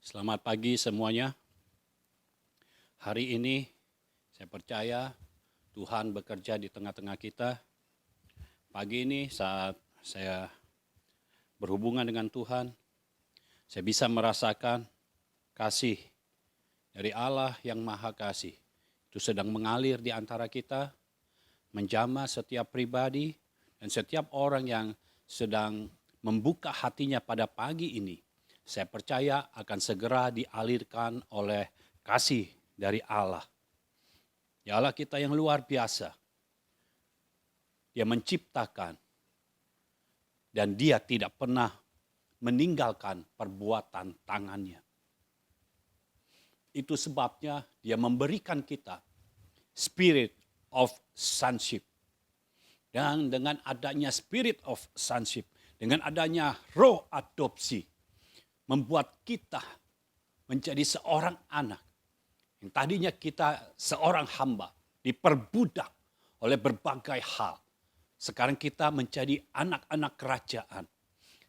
Selamat pagi semuanya. Hari ini saya percaya Tuhan bekerja di tengah-tengah kita. Pagi ini saat saya berhubungan dengan Tuhan, saya bisa merasakan kasih dari Allah yang Maha Kasih. Itu sedang mengalir di antara kita, menjamah setiap pribadi dan setiap orang yang sedang membuka hatinya pada pagi ini. Saya percaya akan segera dialirkan oleh kasih dari Allah. Ya Allah kita yang luar biasa. Dia menciptakan dan dia tidak pernah meninggalkan perbuatan tangannya. Itu sebabnya dia memberikan kita spirit of sonship. Dan dengan adanya spirit of sonship, dengan adanya roh adopsi, membuat kita menjadi seorang anak. Yang tadinya kita seorang hamba, diperbudak oleh berbagai hal. Sekarang kita menjadi anak-anak kerajaan.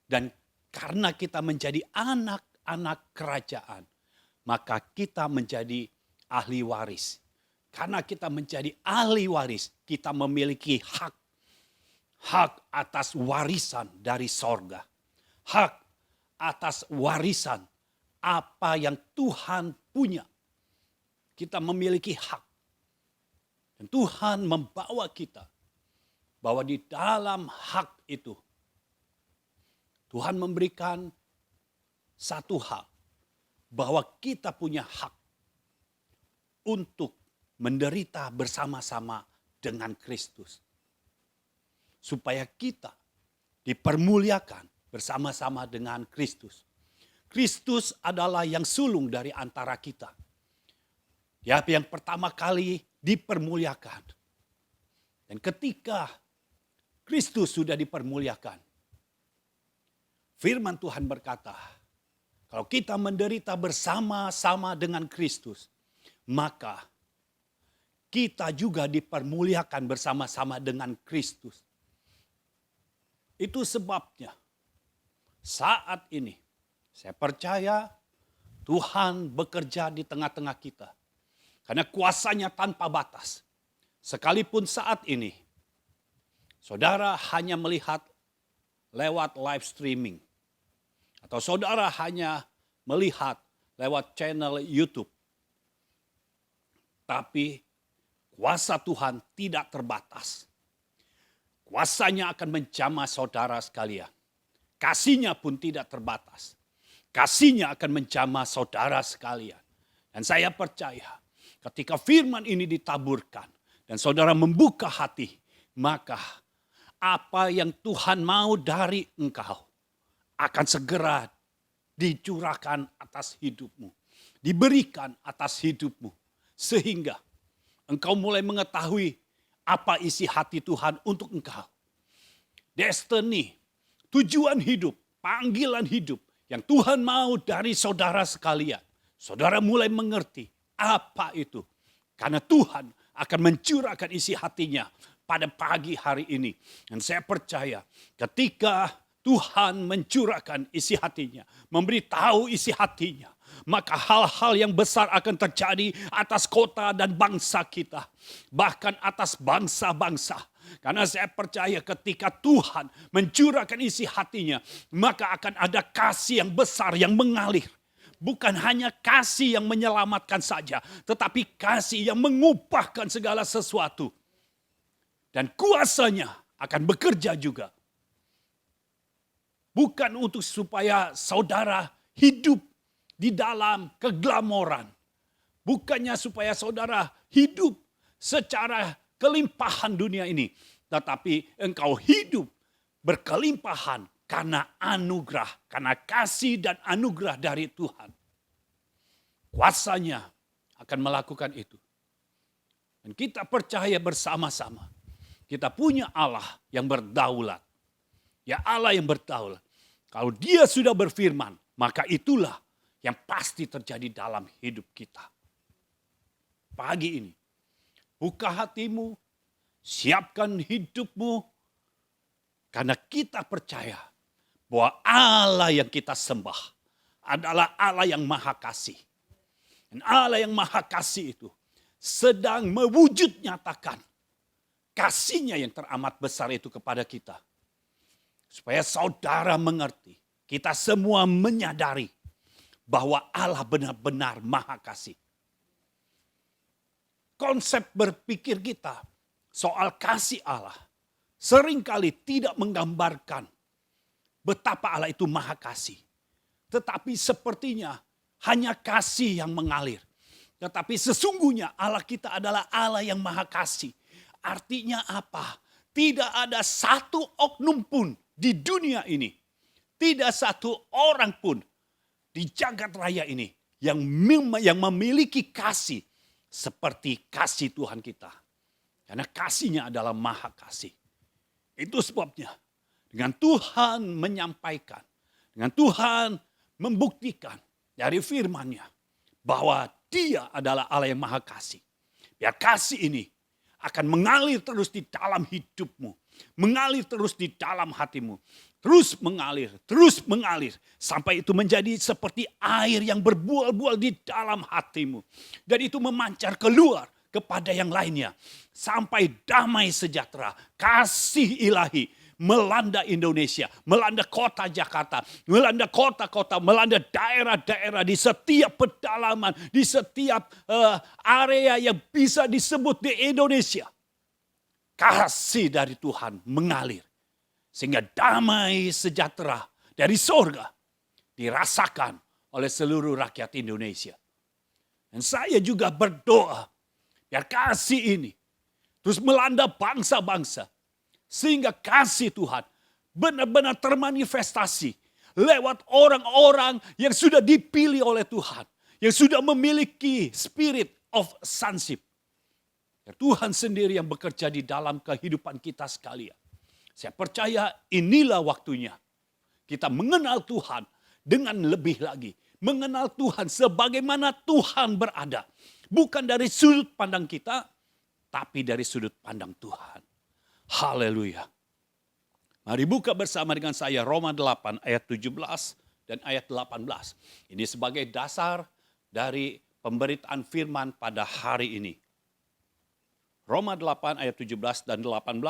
Dan karena kita menjadi anak-anak kerajaan, maka kita menjadi ahli waris. Karena kita menjadi ahli waris, kita memiliki hak. Hak atas warisan dari sorga. Hak atas warisan apa yang Tuhan punya. Kita memiliki hak. Dan Tuhan membawa kita bahwa di dalam hak itu Tuhan memberikan satu hak. Bahwa kita punya hak untuk menderita bersama-sama dengan Kristus. Supaya kita dipermuliakan bersama-sama dengan Kristus. Kristus adalah yang sulung dari antara kita. Ya, yang pertama kali dipermuliakan. Dan ketika Kristus sudah dipermuliakan, firman Tuhan berkata, kalau kita menderita bersama-sama dengan Kristus, maka kita juga dipermuliakan bersama-sama dengan Kristus. Itu sebabnya saat ini saya percaya Tuhan bekerja di tengah-tengah kita. Karena kuasanya tanpa batas. Sekalipun saat ini saudara hanya melihat lewat live streaming. Atau saudara hanya melihat lewat channel YouTube. Tapi kuasa Tuhan tidak terbatas. Kuasanya akan menjamah saudara sekalian. Kasihnya pun tidak terbatas. Kasihnya akan menjamah saudara sekalian. Dan saya percaya ketika firman ini ditaburkan dan saudara membuka hati, maka apa yang Tuhan mau dari engkau akan segera dicurahkan atas hidupmu. Diberikan atas hidupmu. Sehingga engkau mulai mengetahui apa isi hati Tuhan untuk engkau. Destiny, tujuan hidup, panggilan hidup yang Tuhan mau dari saudara sekalian. Saudara mulai mengerti apa itu. Karena Tuhan akan mencurahkan isi hatinya pada pagi hari ini. Dan saya percaya ketika Tuhan mencurahkan isi hatinya, memberitahu isi hatinya, maka hal-hal yang besar akan terjadi atas kota dan bangsa kita. Bahkan atas bangsa-bangsa. Karena saya percaya ketika Tuhan mencurahkan isi hatinya, maka akan ada kasih yang besar yang mengalir. Bukan hanya kasih yang menyelamatkan saja, tetapi kasih yang mengubahkan segala sesuatu. Dan kuasanya akan bekerja juga. Bukan untuk supaya saudara hidup di dalam keglamoran. Bukannya supaya saudara hidup secara kelimpahan dunia ini. Tetapi engkau hidup berkelimpahan karena anugerah. Karena kasih dan anugerah dari Tuhan. Kuasanya akan melakukan itu. Dan kita percaya bersama-sama. Kita punya Allah yang berdaulat. Ya Allah yang berdaulat. Kalau dia sudah berfirman, maka itulah yang pasti terjadi dalam hidup kita. Pagi ini, buka hatimu, siapkan hidupmu, karena kita percaya bahwa Allah yang kita sembah adalah Allah yang maha kasih. Dan Allah yang maha kasih itu sedang mewujud nyatakan kasih-Nya yang teramat besar itu kepada kita. Supaya saudara mengerti, kita semua menyadari bahwa Allah benar-benar maha kasih. Konsep berpikir kita soal kasih Allah seringkali tidak menggambarkan betapa Allah itu maha kasih. Tetapi sepertinya hanya kasih yang mengalir. Tetapi sesungguhnya Allah kita adalah Allah yang maha kasih. Artinya apa? Tidak ada satu oknum pun di dunia ini. Tidak satu orang pun di jagat raya ini yang memiliki kasih seperti kasih Tuhan kita. Karena kasih-Nya adalah maha kasih. Itu sebabnya dengan Tuhan menyampaikan, dengan Tuhan membuktikan dari firman-Nya bahwa Dia adalah Allah yang maha kasih. Biar kasih ini akan mengalir terus di dalam hidupmu, mengalir terus di dalam hatimu. Terus mengalir, sampai itu menjadi seperti air yang berbual-bual di dalam hatimu. Dan itu memancar keluar kepada yang lainnya. Sampai damai sejahtera, kasih ilahi melanda Indonesia, melanda kota Jakarta, melanda kota-kota, melanda daerah-daerah di setiap pedalaman, di setiap area yang bisa disebut di Indonesia. Kasih dari Tuhan mengalir. Sehingga damai sejahtera dari sorga dirasakan oleh seluruh rakyat Indonesia. Dan saya juga berdoa biar kasih ini terus melanda bangsa-bangsa. Sehingga kasih Tuhan benar-benar termanifestasi lewat orang-orang yang sudah dipilih oleh Tuhan. Yang sudah memiliki spirit of sonship. Tuhan sendiri yang bekerja di dalam kehidupan kita sekalian. Saya percaya inilah waktunya kita mengenal Tuhan dengan lebih lagi. Mengenal Tuhan sebagaimana Tuhan berada. Bukan dari sudut pandang kita, tapi dari sudut pandang Tuhan. Haleluya. Mari buka bersama dengan saya Roma 8 ayat 17 dan ayat 18. Ini sebagai dasar dari pemberitaan firman pada hari ini. Roma 8 ayat 17 dan 18.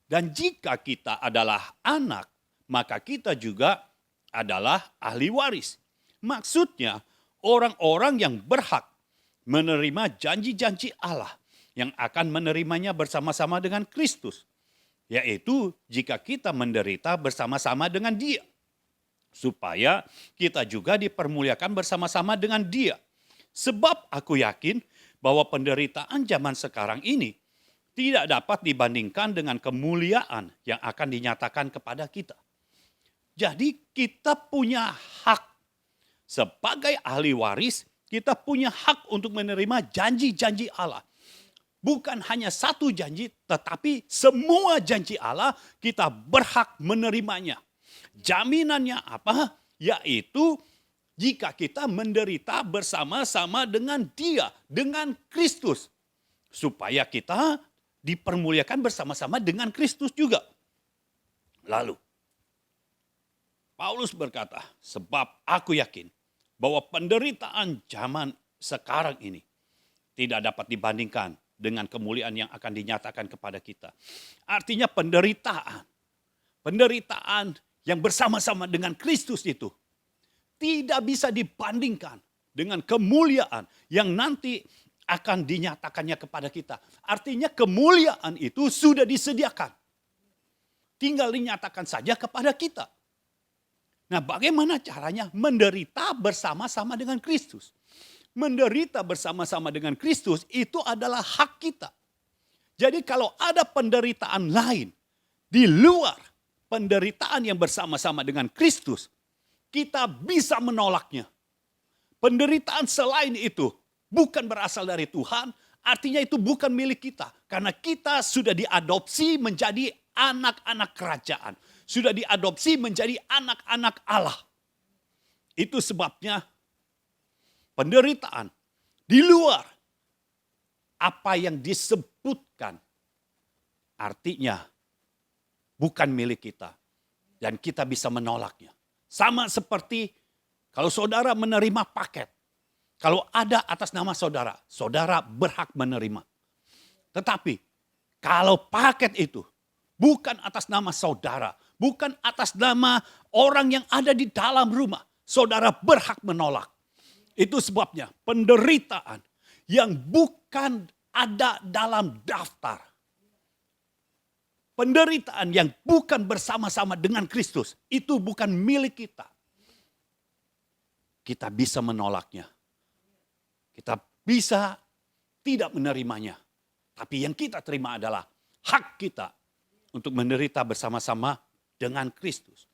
Dan jika kita adalah anak, maka kita juga adalah ahli waris. Maksudnya orang-orang yang berhak menerima janji-janji Allah yang akan menerimanya bersama-sama dengan Kristus. Yaitu jika kita menderita bersama-sama dengan Dia. Supaya kita juga dipermuliakan bersama-sama dengan Dia. Sebab aku yakin bahwa penderitaan zaman sekarang ini tidak dapat dibandingkan dengan kemuliaan yang akan dinyatakan kepada kita. Jadi kita punya hak sebagai ahli waris, kita punya hak untuk menerima janji-janji Allah. Bukan hanya satu janji, tetapi semua janji Allah kita berhak menerimanya. Jaminannya apa? Yaitu jika kita menderita bersama-sama dengan Dia, dengan Kristus. Supaya kita dipermuliakan bersama-sama dengan Kristus juga. Lalu, Paulus berkata, sebab aku yakin bahwa penderitaan zaman sekarang ini tidak dapat dibandingkan dengan kemuliaan yang akan dinyatakan kepada kita. Artinya penderitaan yang bersama-sama dengan Kristus itu tidak bisa dibandingkan dengan kemuliaan yang nanti akan dinyatakannya kepada kita. Artinya kemuliaan itu sudah disediakan. Tinggal dinyatakan saja kepada kita. Nah, bagaimana caranya menderita bersama-sama dengan Kristus? Menderita bersama-sama dengan Kristus itu adalah hak kita. Jadi kalau ada penderitaan lain di luar penderitaan yang bersama-sama dengan Kristus, kita bisa menolaknya. Penderitaan selain itu bukan berasal dari Tuhan, artinya itu bukan milik kita. Karena kita sudah diadopsi menjadi anak-anak kerajaan. Sudah diadopsi menjadi anak-anak Allah. Itu sebabnya penderitaan di luar apa yang disebutkan artinya bukan milik kita. Dan kita bisa menolaknya. Sama seperti Kalau saudara menerima paket, kalau ada atas nama saudara, saudara berhak menerima. Tetapi kalau paket itu bukan atas nama saudara, bukan atas nama orang yang ada di dalam rumah, saudara berhak menolak. Itu sebabnya penderitaan yang bukan ada dalam daftar, penderitaan yang bukan bersama-sama dengan Kristus, itu bukan milik kita. Kita bisa menolaknya. Kita bisa tidak menerimanya. Tapi yang kita terima adalah hak kita untuk menderita bersama-sama dengan Kristus.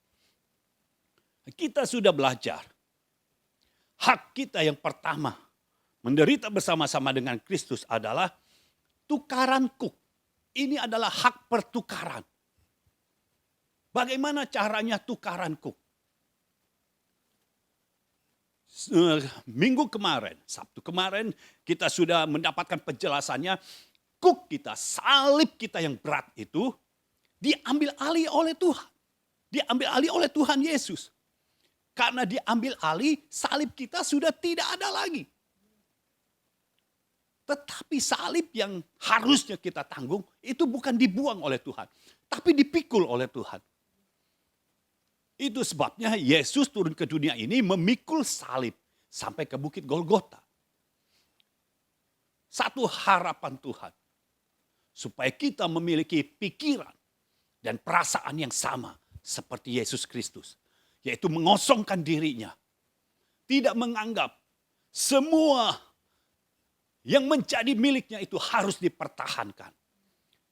Kita sudah belajar. Hak kita yang pertama menderita bersama-sama dengan Kristus adalah tukaran kuk. Ini adalah hak pertukaran. Bagaimana caranya tukaran kuk? Minggu kemarin, Sabtu kemarin, kita sudah mendapatkan penjelasannya. Kuk kita, salib kita yang berat itu diambil alih oleh Tuhan. Diambil alih oleh Tuhan Yesus. Karena diambil alih, salib kita sudah tidak ada lagi. Tetapi salib yang harusnya kita tanggung itu bukan dibuang oleh Tuhan, tapi dipikul oleh Tuhan. Itu sebabnya Yesus turun ke dunia ini memikul salib sampai ke Bukit Golgota. Satu harapan Tuhan, supaya kita memiliki pikiran dan perasaan yang sama seperti Yesus Kristus. Yaitu mengosongkan dirinya. Tidak menganggap semua yang menjadi miliknya itu harus dipertahankan.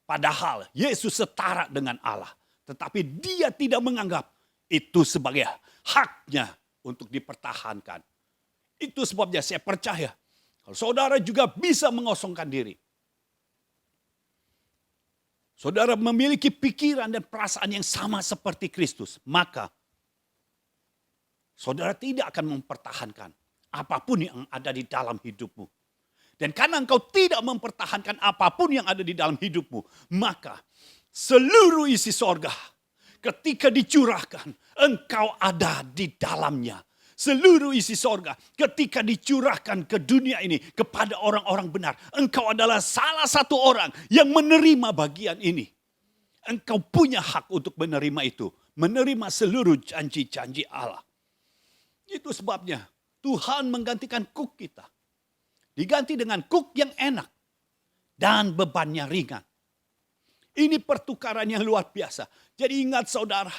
Padahal Yesus setara dengan Allah. Tetapi dia tidak menganggap itu sebagai haknya untuk dipertahankan. Itu sebabnya saya percaya kalau saudara juga bisa mengosongkan diri. Saudara memiliki pikiran dan perasaan yang sama seperti Kristus. Maka saudara tidak akan mempertahankan apapun yang ada di dalam hidupmu. Dan karena engkau tidak mempertahankan apapun yang ada di dalam hidupmu, maka seluruh isi sorga ketika dicurahkan, engkau ada di dalamnya. Seluruh isi sorga ketika dicurahkan ke dunia ini kepada orang-orang benar, engkau adalah salah satu orang yang menerima bagian ini. Engkau punya hak untuk menerima itu, menerima seluruh janji-janji Allah. Itu sebabnya Tuhan menggantikan kuk kita. Diganti dengan kuk yang enak dan bebannya ringan. Ini pertukaran yang luar biasa. Jadi ingat saudara,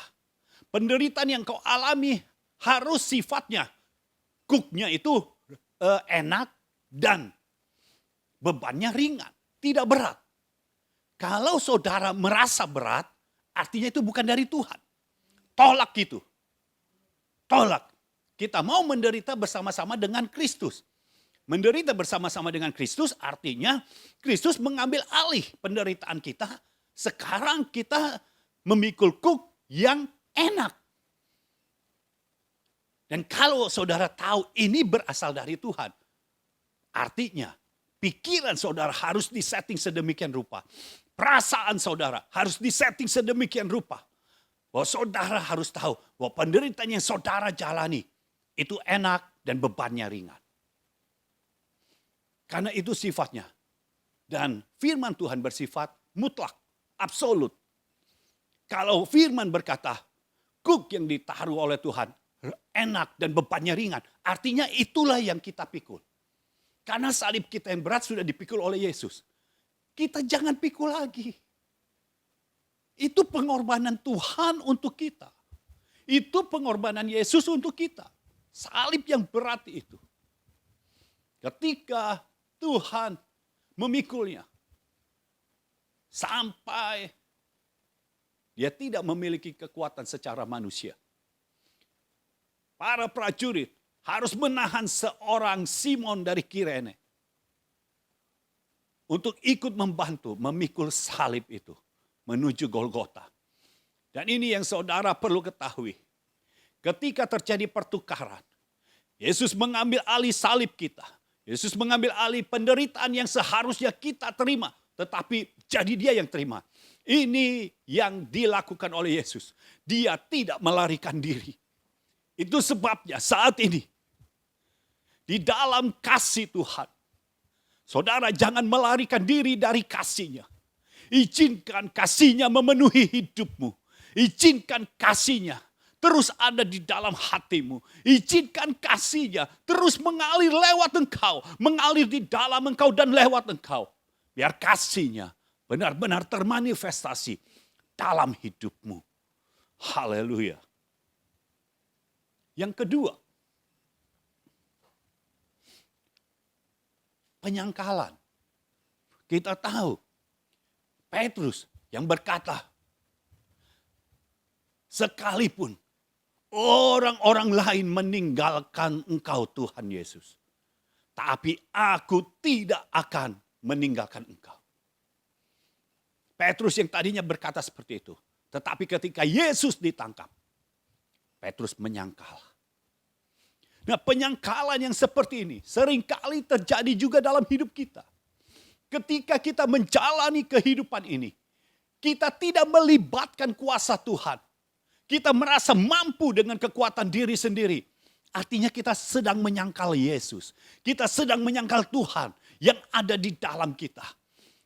penderitaan yang kau alami harus sifatnya. Kuknya itu enak dan bebannya ringan, tidak berat. Kalau saudara merasa berat, artinya itu bukan dari Tuhan. Tolak itu. Tolak. Kita mau menderita bersama-sama dengan Kristus. Menderita bersama-sama dengan Kristus artinya Kristus mengambil alih penderitaan kita. Sekarang kita memikul kuk yang enak. Dan kalau saudara tahu ini berasal dari Tuhan. Artinya pikiran saudara harus disetting sedemikian rupa. Perasaan saudara harus disetting sedemikian rupa. Bahwa saudara harus tahu bahwa penderitaan yang saudara jalani itu enak dan bebannya ringan. Karena itu sifatnya. Dan firman Tuhan bersifat mutlak, absolut. Kalau firman berkata, kuk yang ditaruh oleh Tuhan enak dan bebannya ringan. Artinya itulah yang kita pikul. Karena salib kita yang berat sudah dipikul oleh Yesus. Kita jangan pikul lagi. Itu pengorbanan Tuhan untuk kita. Itu pengorbanan Yesus untuk kita. Salib yang berat itu. Ketika Tuhan memikulnya. Sampai dia tidak memiliki kekuatan secara manusia. Para prajurit harus menahan seorang Simon dari Kirene. Untuk ikut membantu memikul salib itu. Menuju Golgota. Dan ini yang saudara perlu ketahui. Ketika terjadi pertukaran. Yesus mengambil alih salib kita. Yesus mengambil alih penderitaan yang seharusnya kita terima. Tetapi jadi dia yang terima. Ini yang dilakukan oleh Yesus. Dia tidak melarikan diri. Itu sebabnya saat ini, di dalam kasih Tuhan, saudara jangan melarikan diri dari kasih-Nya. Izinkan kasih-Nya memenuhi hidupmu. Izinkan kasih-Nya terus ada di dalam hatimu. Izinkan kasih-Nya terus mengalir lewat engkau. Mengalir di dalam engkau dan lewat engkau. Biar kasih-Nya benar-benar termanifestasi dalam hidupmu. Haleluya. Yang kedua, penyangkalan. Kita tahu Petrus yang berkata, sekalipun orang-orang lain meninggalkan engkau Tuhan Yesus, tapi aku tidak akan meninggalkan engkau. Petrus yang tadinya berkata seperti itu, tetapi ketika Yesus ditangkap, Petrus menyangkal. Nah, penyangkalan yang seperti ini seringkali terjadi juga dalam hidup kita. Ketika kita menjalani kehidupan ini, kita tidak melibatkan kuasa Tuhan. Kita merasa mampu dengan kekuatan diri sendiri. Artinya kita sedang menyangkal Yesus. Kita sedang menyangkal Tuhan yang ada di dalam kita.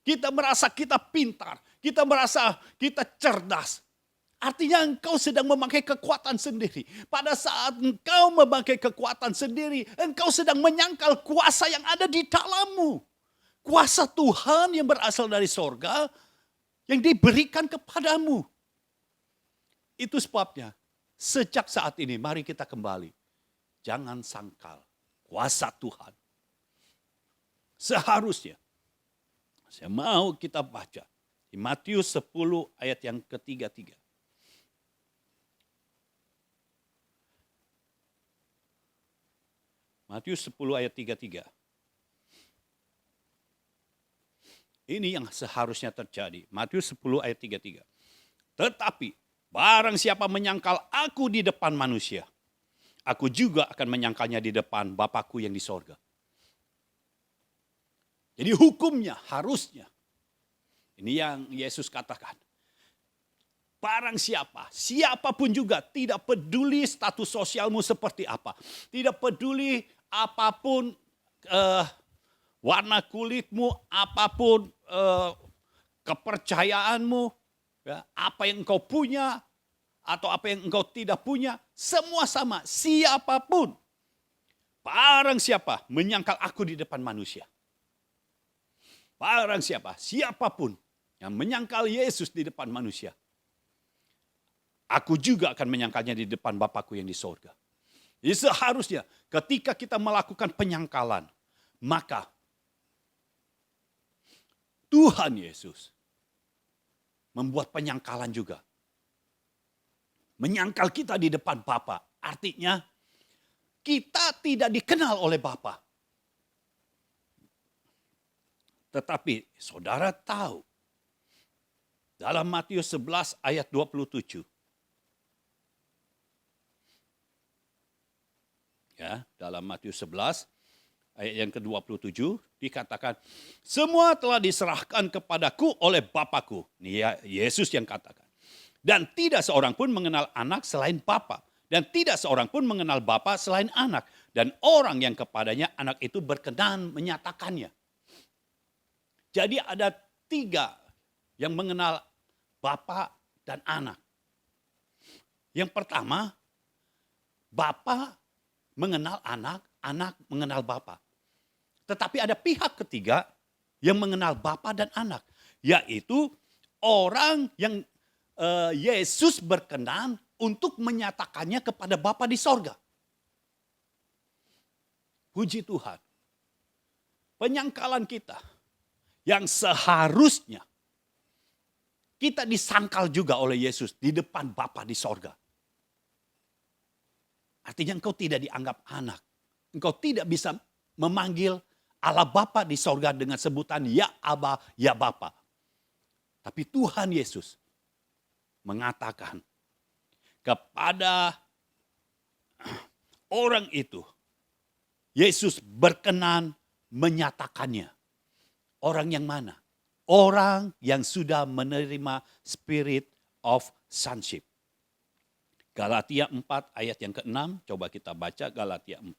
Kita merasa kita pintar. Kita merasa kita cerdas. Artinya engkau sedang memakai kekuatan sendiri. Pada saat engkau memakai kekuatan sendiri, engkau sedang menyangkal kuasa yang ada di dalammu. Kuasa Tuhan yang berasal dari sorga, yang diberikan kepadamu. Itu sebabnya, sejak saat ini mari kita kembali. Jangan sangkal kuasa Tuhan. Seharusnya, saya mau kita baca di Matius 10 ayat yang ke-33. Matius 10 ayat 33. Ini yang seharusnya terjadi. Matius 10 ayat 33. Tetapi barang siapa menyangkal aku di depan manusia, aku juga akan menyangkalnya di depan Bapakku yang di sorga. Jadi hukumnya harusnya, ini yang Yesus katakan. Barang siapa, siapapun juga, tidak peduli status sosialmu seperti apa. Tidak peduli apapun warna kulitmu, apapun kepercayaanmu, ya, apa yang engkau punya, atau apa yang engkau tidak punya, semua sama, siapapun. Barang siapa menyangkal aku di depan manusia. Barang siapa, siapapun yang menyangkal Yesus di depan manusia, aku juga akan menyangkalnya di depan Bapakku yang di sorga. Jadi seharusnya ketika kita melakukan penyangkalan, maka Tuhan Yesus membuat penyangkalan juga. Menyangkal kita di depan Bapa. Artinya kita tidak dikenal oleh Bapa. Tetapi saudara tahu, dalam Matius 11 ayat 27. Ya, dalam Matius 11 ayat yang ke-27 dikatakan, semua telah diserahkan kepadaku oleh Bapakku. Ini ya, Yesus yang katakan. Dan tidak seorang pun mengenal anak selain Bapa. Dan tidak seorang pun mengenal Bapa selain anak. Dan orang yang kepadanya anak itu berkenan menyatakannya. Jadi ada 3 yang mengenal Bapa dan anak. Yang pertama, Bapa mengenal anak, anak mengenal Bapa. Tetapi ada pihak ketiga yang mengenal Bapa dan anak. Yaitu orang yang Yesus berkenan untuk menyatakannya kepada Bapa di sorga. Puji Tuhan. Penyangkalan kita yang seharusnya kita disangkal juga oleh Yesus di depan Bapa di sorga. Artinya engkau tidak dianggap anak. Engkau tidak bisa memanggil Allah Bapa di sorga dengan sebutan ya Aba, ya Bapa. Tapi Tuhan Yesus mengatakan kepada orang itu, Yesus berkenan menyatakannya. Orang yang mana? Orang yang sudah menerima spirit of sonship. Galatia 4 ayat yang ke-6, coba kita baca Galatia 4.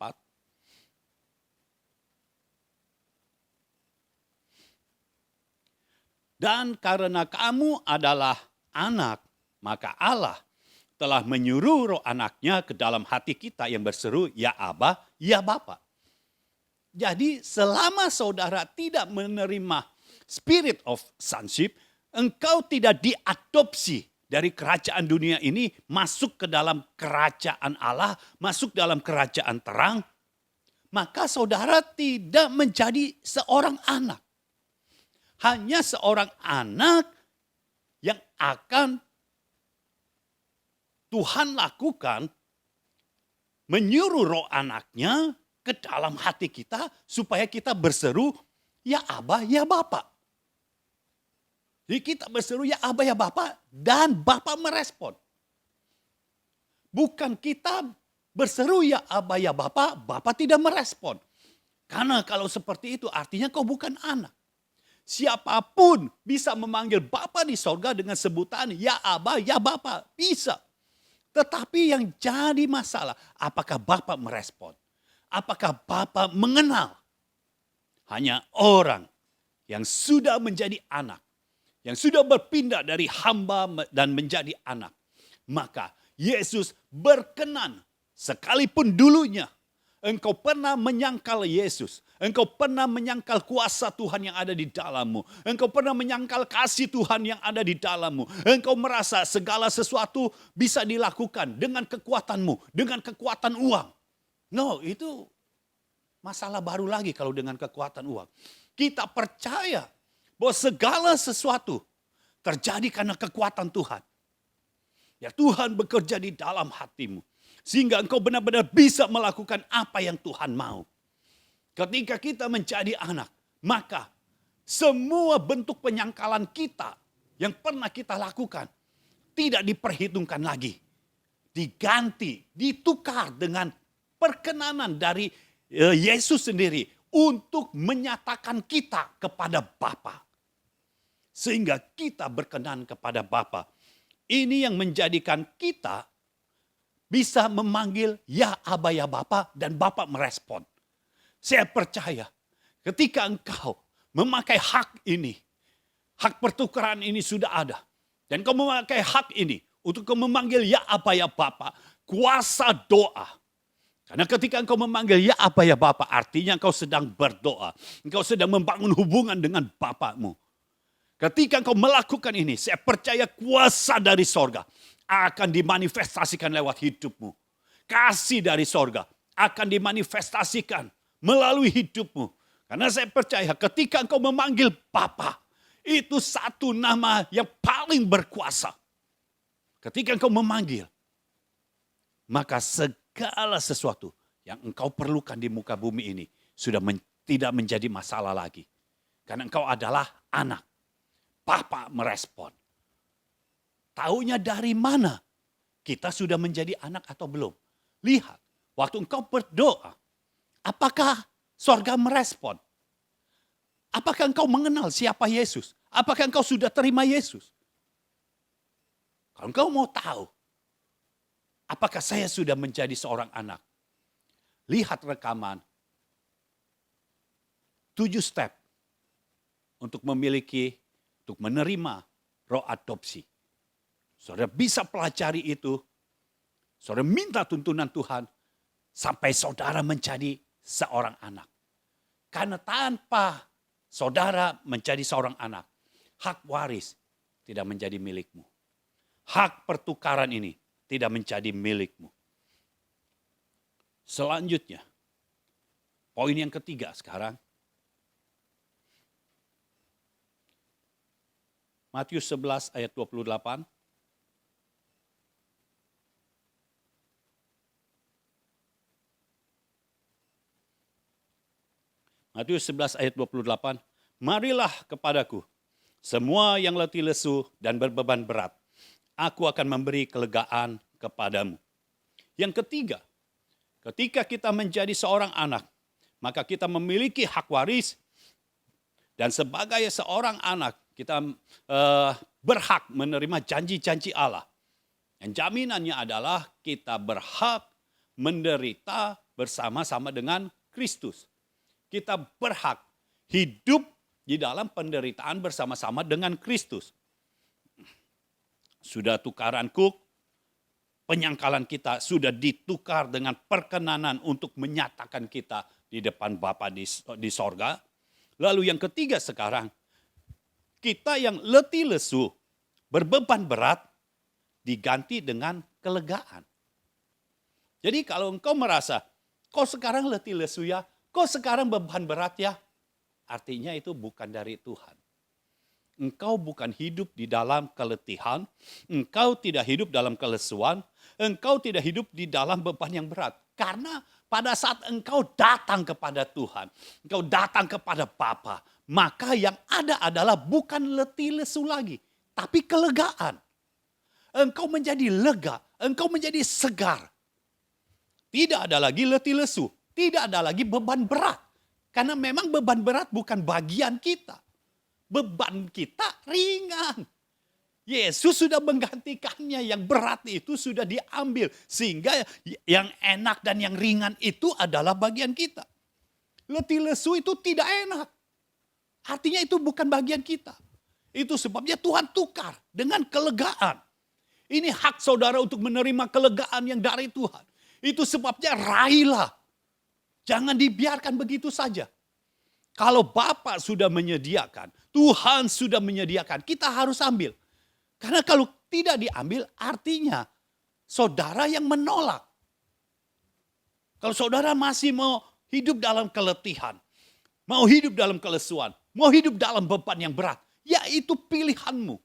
Dan karena kamu adalah anak, maka Allah telah menyuruh roh anaknya ke dalam hati kita yang berseru, ya Aba, ya Bapa. Jadi selama saudara tidak menerima spirit of sonship, engkau tidak diadopsi dari kerajaan dunia ini masuk ke dalam kerajaan Allah, masuk dalam kerajaan terang, maka saudara tidak menjadi seorang anak. Hanya seorang anak yang akan Tuhan lakukan, menyuruh roh anaknya ke dalam hati kita supaya kita berseru, ya Aba, ya Bapa. Jadi kita berseru, ya Aba, ya Bapa, dan Bapa merespon. Bukan kita berseru, ya Aba, ya Bapa, Bapa tidak merespon. Karena kalau seperti itu artinya kau bukan anak. Siapapun bisa memanggil Bapa di sorga dengan sebutan, ya Aba, ya Bapa, bisa. Tetapi yang jadi masalah, apakah Bapa merespon? Apakah Bapa mengenal? Hanya orang yang sudah menjadi anak, yang sudah berpindah dari hamba dan menjadi anak. Maka Yesus berkenan, sekalipun dulunya engkau pernah menyangkal Yesus, engkau pernah menyangkal kuasa Tuhan yang ada di dalammu, engkau pernah menyangkal kasih Tuhan yang ada di dalammu, engkau merasa segala sesuatu bisa dilakukan dengan kekuatanmu, dengan kekuatan uang. No, itu masalah baru lagi kalau dengan kekuatan uang. Kita percaya bahwa segala sesuatu terjadi karena kekuatan Tuhan. Ya, Tuhan bekerja di dalam hatimu. Sehingga engkau benar-benar bisa melakukan apa yang Tuhan mau. Ketika kita menjadi anak, maka semua bentuk penyangkalan kita yang pernah kita lakukan tidak diperhitungkan lagi. Diganti, ditukar dengan perkenanan dari Yesus sendiri untuk menyatakan kita kepada Bapa. Sehingga kita berkenan kepada Bapa. Ini yang menjadikan kita bisa memanggil ya Aba, ya Bapa, dan Bapa merespon. Saya percaya ketika engkau memakai hak ini, hak pertukaran ini sudah ada. Dan kau memakai hak ini untuk kau memanggil ya Aba, ya Bapa, kuasa doa. Karena ketika engkau memanggil ya Aba, ya Bapa, artinya engkau sedang berdoa. Engkau sedang membangun hubungan dengan Bapamu. Ketika engkau melakukan ini, saya percaya kuasa dari sorga akan dimanifestasikan lewat hidupmu. Kasih dari sorga akan dimanifestasikan melalui hidupmu. Karena saya percaya ketika engkau memanggil Bapa, itu satu nama yang paling berkuasa. Ketika engkau memanggil, maka segala sesuatu yang engkau perlukan di muka bumi ini sudah tidak menjadi masalah lagi. Karena engkau adalah anak. Bapa merespon. Taunya dari mana kita sudah menjadi anak atau belum? Lihat, waktu engkau berdoa, apakah sorga merespon? Apakah engkau mengenal siapa Yesus? Apakah engkau sudah terima Yesus? Kalau engkau mau tahu, apakah saya sudah menjadi seorang anak? Lihat rekaman 7 step untuk memiliki, untuk menerima roh adopsi. Saudara bisa pelajari itu, saudara minta tuntunan Tuhan, sampai saudara menjadi seorang anak. Karena tanpa saudara menjadi seorang anak, hak waris tidak menjadi milikmu. Hak pertukaran ini tidak menjadi milikmu. Selanjutnya, poin yang ketiga sekarang. Matius 11 ayat 28. Matius 11 ayat 28. Marilah kepadaku, semua yang letih lesu dan berbeban berat. Aku akan memberi kelegaan kepadamu. Yang ketiga, ketika kita menjadi seorang anak, maka kita memiliki hak waris. Dan sebagai seorang anak, kita berhak menerima janji-janji Allah. Dan jaminannya adalah kita berhak menderita bersama-sama dengan Kristus. Kita berhak hidup di dalam penderitaan bersama-sama dengan Kristus. Sudah tukaran kuk, penyangkalan kita sudah ditukar dengan perkenanan untuk menyatakan kita di depan Bapa di sorga. Lalu yang ketiga sekarang, kita yang letih lesu, berbeban berat, diganti dengan kelegaan. Jadi kalau engkau merasa, kok sekarang letih lesu ya, kok sekarang beban berat ya, artinya itu bukan dari Tuhan. Engkau bukan hidup di dalam keletihan, engkau tidak hidup dalam kelesuan, engkau tidak hidup di dalam beban yang berat. Karena pada saat engkau datang kepada Tuhan, engkau datang kepada Bapa, maka yang ada adalah bukan letih lesu lagi, tapi kelegaan. Engkau menjadi lega, engkau menjadi segar. Tidak ada lagi letih lesu, tidak ada lagi beban berat. Karena memang beban berat bukan bagian kita. Beban kita ringan. Yesus sudah menggantikannya, yang berat itu sudah diambil. Sehingga yang enak dan yang ringan itu adalah bagian kita. Letih lesu itu tidak enak. Artinya itu bukan bagian kita. Itu sebabnya Tuhan tukar dengan kelegaan. Ini hak saudara untuk menerima kelegaan yang dari Tuhan. Itu sebabnya raihlah. Jangan dibiarkan begitu saja. Kalau Bapa sudah menyediakan, Tuhan sudah menyediakan, kita harus ambil. Karena kalau tidak diambil artinya saudara yang menolak. Kalau saudara masih mau hidup dalam keletihan, mau hidup dalam kelesuan, mau hidup dalam beban yang berat, ya itu pilihanmu.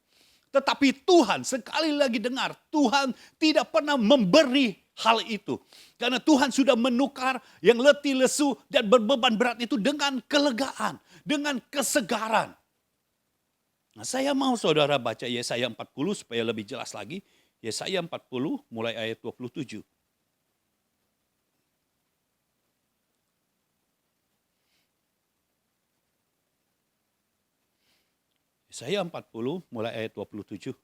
Tetapi Tuhan, sekali lagi dengar, Tuhan tidak pernah memberi hal itu. Karena Tuhan sudah menukar yang letih lesu dan berbeban berat itu dengan kelegaan, dengan kesegaran. Nah, saya mau saudara baca Yesaya 40 supaya lebih jelas lagi. Yesaya 40 mulai ayat 27. Yesaya 40 mulai ayat 27.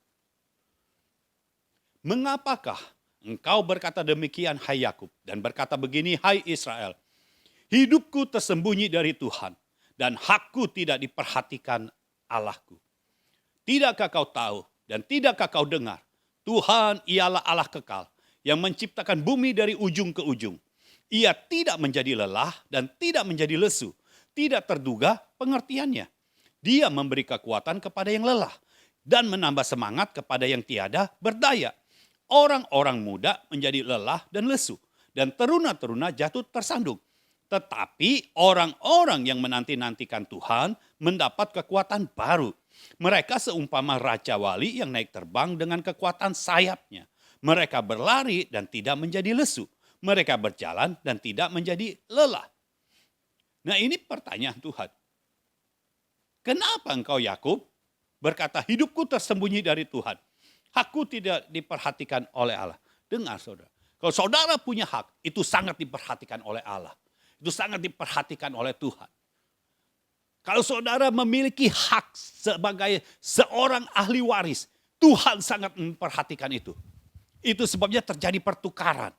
Mengapakah engkau berkata demikian, hai Yakub, dan berkata begini, hai Israel. Hidupku tersembunyi dari Tuhan, dan hakku tidak diperhatikan Allahku. Tidakkah kau tahu, dan tidakkah kau dengar, Tuhan ialah Allah kekal, yang menciptakan bumi dari ujung ke ujung. Ia tidak menjadi lelah, dan tidak menjadi lesu, tidak terduga pengertiannya. Dia memberi kekuatan kepada yang lelah, dan menambah semangat kepada yang tiada berdaya. Orang-orang muda menjadi lelah dan lesu, dan teruna-teruna jatuh tersandung. Tetapi orang-orang yang menanti-nantikan Tuhan mendapat kekuatan baru. Mereka seumpama raja wali yang naik terbang dengan kekuatan sayapnya. Mereka berlari dan tidak menjadi lesu. Mereka berjalan dan tidak menjadi lelah. Nah, ini pertanyaan Tuhan. Kenapa engkau Yakub berkata hidupku tersembunyi dari Tuhan? Hakku tidak diperhatikan oleh Allah. Dengar saudara. Kalau saudara punya hak, itu sangat diperhatikan oleh Allah. Itu sangat diperhatikan oleh Tuhan. Kalau saudara memiliki hak sebagai seorang ahli waris, Tuhan sangat memperhatikan itu. Itu sebabnya terjadi pertukaran.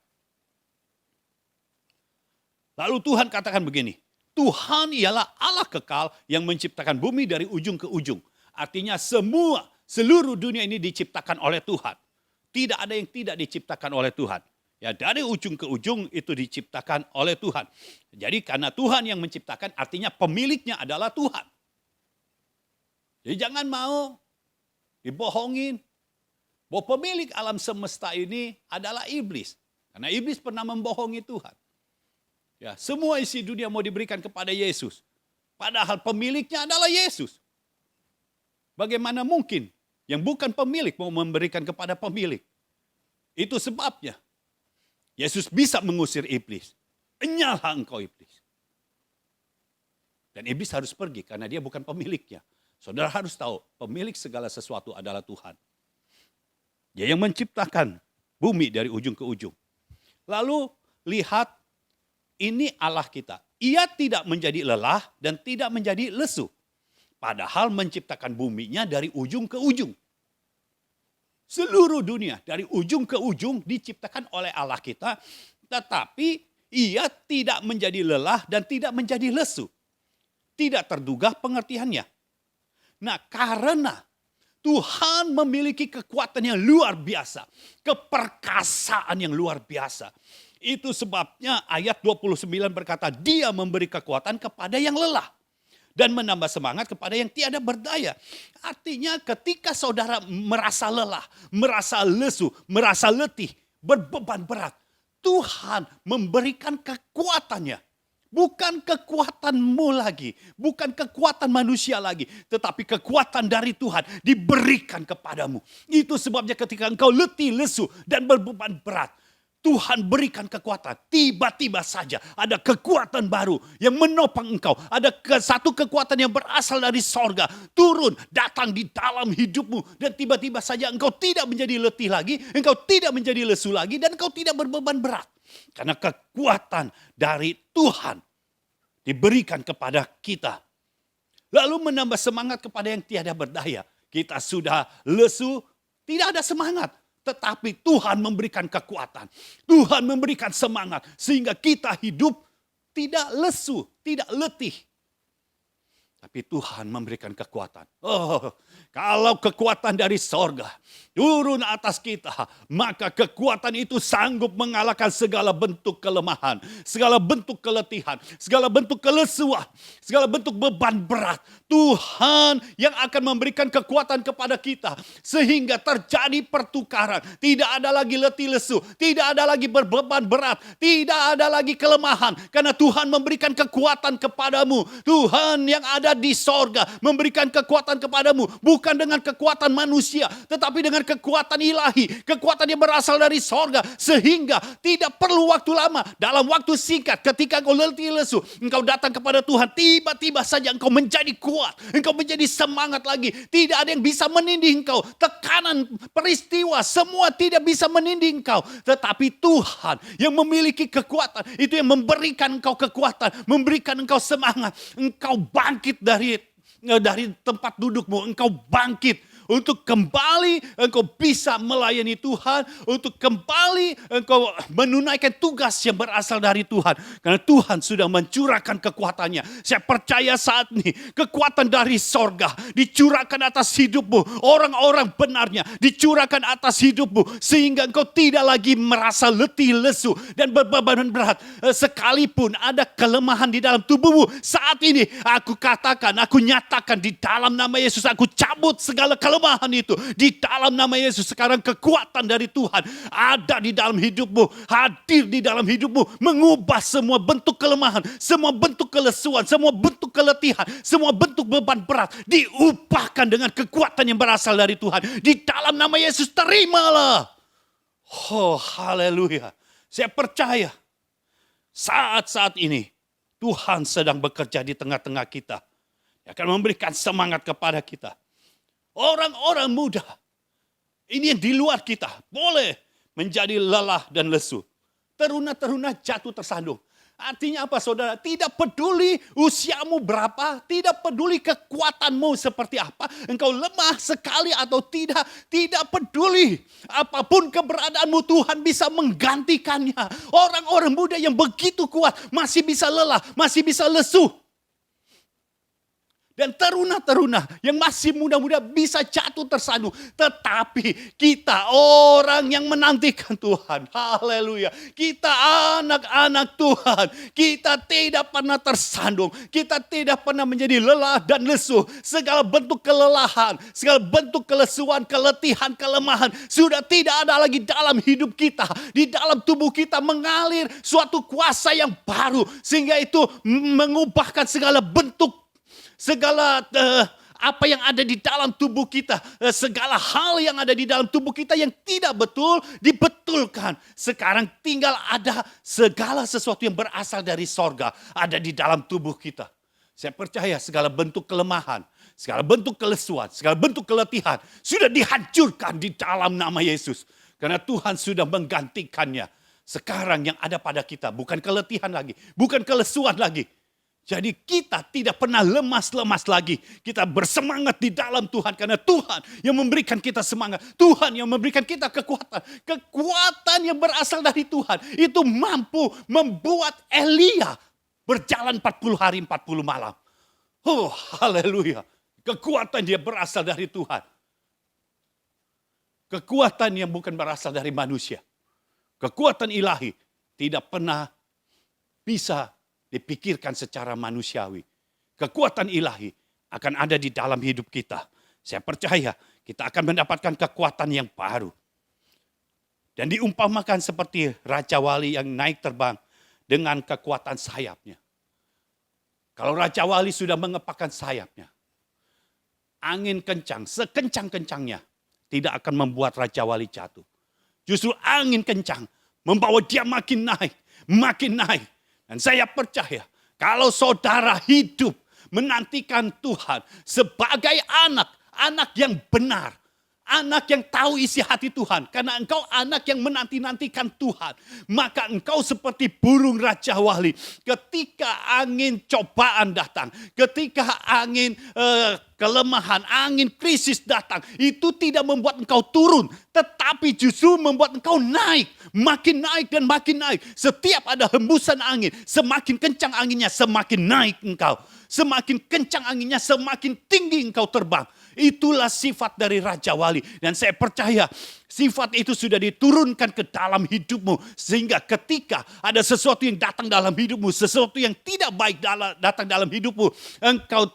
Lalu Tuhan katakan begini, Tuhan ialah Allah kekal yang menciptakan bumi dari ujung ke ujung. Artinya seluruh dunia ini diciptakan oleh Tuhan. Tidak ada yang tidak diciptakan oleh Tuhan. Ya, dari ujung ke ujung itu diciptakan oleh Tuhan. Jadi karena Tuhan yang menciptakan artinya pemiliknya adalah Tuhan. Jadi jangan mau dibohongin bahwa pemilik alam semesta ini adalah iblis. Karena iblis pernah membohongi Tuhan. Ya, semua isi dunia mau diberikan kepada Yesus. Padahal pemiliknya adalah Yesus. Bagaimana mungkin yang bukan pemilik mau memberikan kepada pemilik? Itu sebabnya Yesus bisa mengusir iblis. Enyahlah engkau iblis. Dan iblis harus pergi karena dia bukan pemiliknya. Saudara harus tahu pemilik segala sesuatu adalah Tuhan. Dia yang menciptakan bumi dari ujung ke ujung. Lalu lihat ini Allah kita. Ia tidak menjadi lelah dan tidak menjadi lesu. Padahal menciptakan buminya dari ujung ke ujung. Seluruh dunia dari ujung ke ujung diciptakan oleh Allah kita, tetapi ia tidak menjadi lelah dan tidak menjadi lesu. Tidak terduga pengertiannya. Nah, karena Tuhan memiliki kekuatan yang luar biasa, keperkasaan yang luar biasa. Itu sebabnya ayat 29 berkata, Dia memberi kekuatan kepada yang lelah dan menambah semangat kepada yang tiada berdaya. Artinya ketika saudara merasa lelah, merasa lesu, merasa letih, berbeban berat, Tuhan memberikan kekuatannya. Bukan kekuatanmu lagi, bukan kekuatan manusia lagi, tetapi kekuatan dari Tuhan diberikan kepadamu. Itu sebabnya ketika engkau letih, lesu, dan berbeban berat, Tuhan berikan kekuatan. Tiba-tiba saja ada kekuatan baru yang menopang engkau. Ada satu kekuatan yang berasal dari sorga. Turun, datang di dalam hidupmu. Dan tiba-tiba saja engkau tidak menjadi letih lagi. Engkau tidak menjadi lesu lagi. Dan engkau tidak berbeban berat. Karena kekuatan dari Tuhan diberikan kepada kita. Lalu menambah semangat kepada yang tiada berdaya. Kita sudah lesu, tidak ada semangat. Tetapi Tuhan memberikan kekuatan. Tuhan memberikan semangat. Sehingga kita hidup tidak lesu, tidak letih. Tapi Tuhan memberikan kekuatan. Oh, kalau kekuatan dari sorga turun atas kita, maka kekuatan itu sanggup mengalahkan segala bentuk kelemahan, segala bentuk keletihan, segala bentuk kelesuan, segala bentuk beban berat. Tuhan yang akan memberikan kekuatan kepada kita sehingga terjadi pertukaran. Tidak ada lagi letih lesu, tidak ada lagi berbeban berat, tidak ada lagi kelemahan. Karena Tuhan memberikan kekuatan kepadamu. Tuhan yang ada di sorga memberikan kekuatan kepadamu. Bukan dengan kekuatan manusia, tetapi dengan kekuatan ilahi. Kekuatan yang berasal dari sorga. Sehingga tidak perlu waktu lama. Dalam waktu singkat ketika engkau letih lesu, engkau datang kepada Tuhan. Tiba-tiba saja engkau menjadi kuat. Engkau menjadi semangat lagi. Tidak ada yang bisa menindih engkau. Tekanan, peristiwa, semua tidak bisa menindih engkau. Tetapi Tuhan yang memiliki kekuatan. Itu yang memberikan engkau kekuatan. Memberikan engkau semangat. Engkau bangkit dari tempat dudukmu, engkau bangkit untuk kembali engkau bisa melayani Tuhan, untuk kembali engkau menunaikan tugas yang berasal dari Tuhan. Karena Tuhan sudah mencurahkan kekuatannya. Saya percaya saat ini kekuatan dari sorga dicurahkan atas hidupmu. Orang-orang benarnya dicurahkan atas hidupmu. Sehingga engkau tidak lagi merasa letih, lesu, dan berbeban berat. Sekalipun ada kelemahan di dalam tubuhmu, saat ini aku katakan, aku nyatakan di dalam nama Yesus, aku cabut segala kelemahan itu. Di dalam nama Yesus sekarang kekuatan dari Tuhan ada di dalam hidupmu. Hadir di dalam hidupmu. Mengubah semua bentuk kelemahan. Semua bentuk kelesuan. Semua bentuk keletihan. Semua bentuk beban berat. Diubahkan dengan kekuatan yang berasal dari Tuhan. Di dalam nama Yesus terimalah. Oh haleluya. Saya percaya saat-saat ini Tuhan sedang bekerja di tengah-tengah kita. Dia akan memberikan semangat kepada kita. Orang-orang muda, ini yang di luar kita, boleh menjadi lelah dan lesu. Teruna-teruna jatuh tersandung. Artinya apa saudara? Tidak peduli usiamu berapa, tidak peduli kekuatanmu seperti apa. Engkau lemah sekali atau tidak, tidak peduli. Apapun keberadaanmu Tuhan bisa menggantikannya. Orang-orang muda yang begitu kuat masih bisa lelah, masih bisa lesu. Dan teruna-teruna yang masih muda-muda bisa jatuh tersandung. Tetapi kita orang yang menantikan Tuhan. Haleluya. Kita anak-anak Tuhan. Kita tidak pernah tersandung. Kita tidak pernah menjadi lelah dan lesu. Segala bentuk kelelahan, segala bentuk kelesuan, keletihan, kelemahan. Sudah tidak ada lagi dalam hidup kita. Di dalam tubuh kita mengalir suatu kuasa yang baru. Sehingga itu mengubahkan segala bentuk, segala apa yang ada di dalam tubuh kita, segala hal yang ada di dalam tubuh kita yang tidak betul dibetulkan. Sekarang tinggal ada segala sesuatu yang berasal dari sorga ada di dalam tubuh kita. Saya percaya segala bentuk kelemahan, segala bentuk kelesuan, segala bentuk keletihan sudah dihancurkan di dalam nama Yesus. Karena Tuhan sudah menggantikannya. Sekarang yang ada pada kita bukan keletihan lagi, bukan kelesuan lagi. Jadi kita tidak pernah lemas-lemas lagi. Kita bersemangat di dalam Tuhan. Karena Tuhan yang memberikan kita semangat. Tuhan yang memberikan kita kekuatan. Kekuatan yang berasal dari Tuhan. Itu mampu membuat Elia berjalan 40 hari 40 malam. Oh haleluya. Kekuatan dia berasal dari Tuhan. Kekuatan yang bukan berasal dari manusia. Kekuatan ilahi tidak pernah bisa dipikirkan secara manusiawi. Kekuatan ilahi akan ada di dalam hidup kita. Saya percaya kita akan mendapatkan kekuatan yang baru. Dan diumpamakan seperti Raja Wali yang naik terbang dengan kekuatan sayapnya. Kalau Raja Wali sudah mengepakkan sayapnya, angin kencang, sekencang-kencangnya tidak akan membuat Raja Wali jatuh. Justru angin kencang membawa dia makin naik, makin naik. Dan saya percaya kalau saudara hidup menantikan Tuhan sebagai anak yang benar. Anak yang tahu isi hati Tuhan. Karena engkau anak yang menanti-nantikan Tuhan. Maka engkau seperti burung Raja Wali. Ketika angin cobaan datang. Ketika angin kelemahan, angin krisis datang. Itu tidak membuat engkau turun. Tetapi justru membuat engkau naik. Makin naik dan makin naik. Setiap ada hembusan angin. Semakin kencang anginnya semakin naik engkau. Semakin kencang anginnya semakin tinggi engkau terbang. Itulah sifat dari Raja Wali. Dan saya percaya sifat itu sudah diturunkan ke dalam hidupmu. Sehingga ketika ada sesuatu yang datang dalam hidupmu. Sesuatu yang tidak baik datang dalam hidupmu. Engkau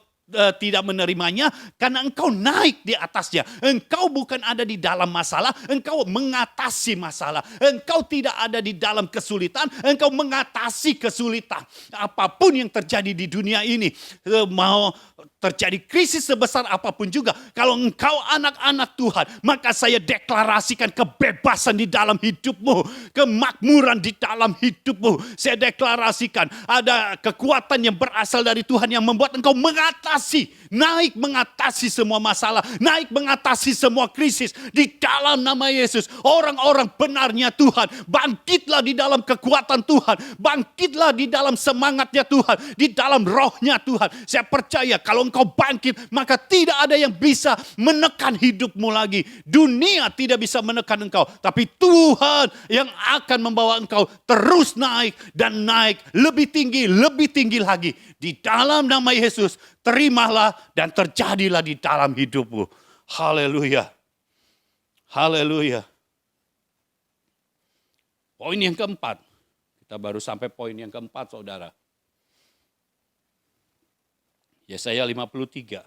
tidak menerimanya karena engkau naik di atasnya. Engkau bukan ada di dalam masalah, engkau mengatasi masalah. Engkau tidak ada di dalam kesulitan, engkau mengatasi kesulitan. Apapun yang terjadi di dunia ini, mau terjadi krisis sebesar apapun juga, kalau engkau anak-anak Tuhan, maka saya deklarasikan kebebasan di dalam hidupmu, kemakmuran di dalam hidupmu. Saya deklarasikan ada kekuatan yang berasal dari Tuhan yang membuat engkau naik mengatasi semua masalah, naik mengatasi semua krisis di dalam nama Yesus. Orang-orang benarnya Tuhan, bangkitlah di dalam kekuatan Tuhan, bangkitlah di dalam semangatnya Tuhan, di dalam rohnya Tuhan. Saya percaya kalau engkau bangkit, maka tidak ada yang bisa menekan hidupmu lagi. Dunia tidak bisa menekan engkau, tapi Tuhan yang akan membawa engkau terus naik dan naik lebih tinggi lagi. Di dalam nama Yesus, terimalah dan terjadilah di dalam hidupmu. Haleluya. Haleluya. Poin yang keempat. Kita baru sampai poin yang keempat, saudara. Yesaya 53.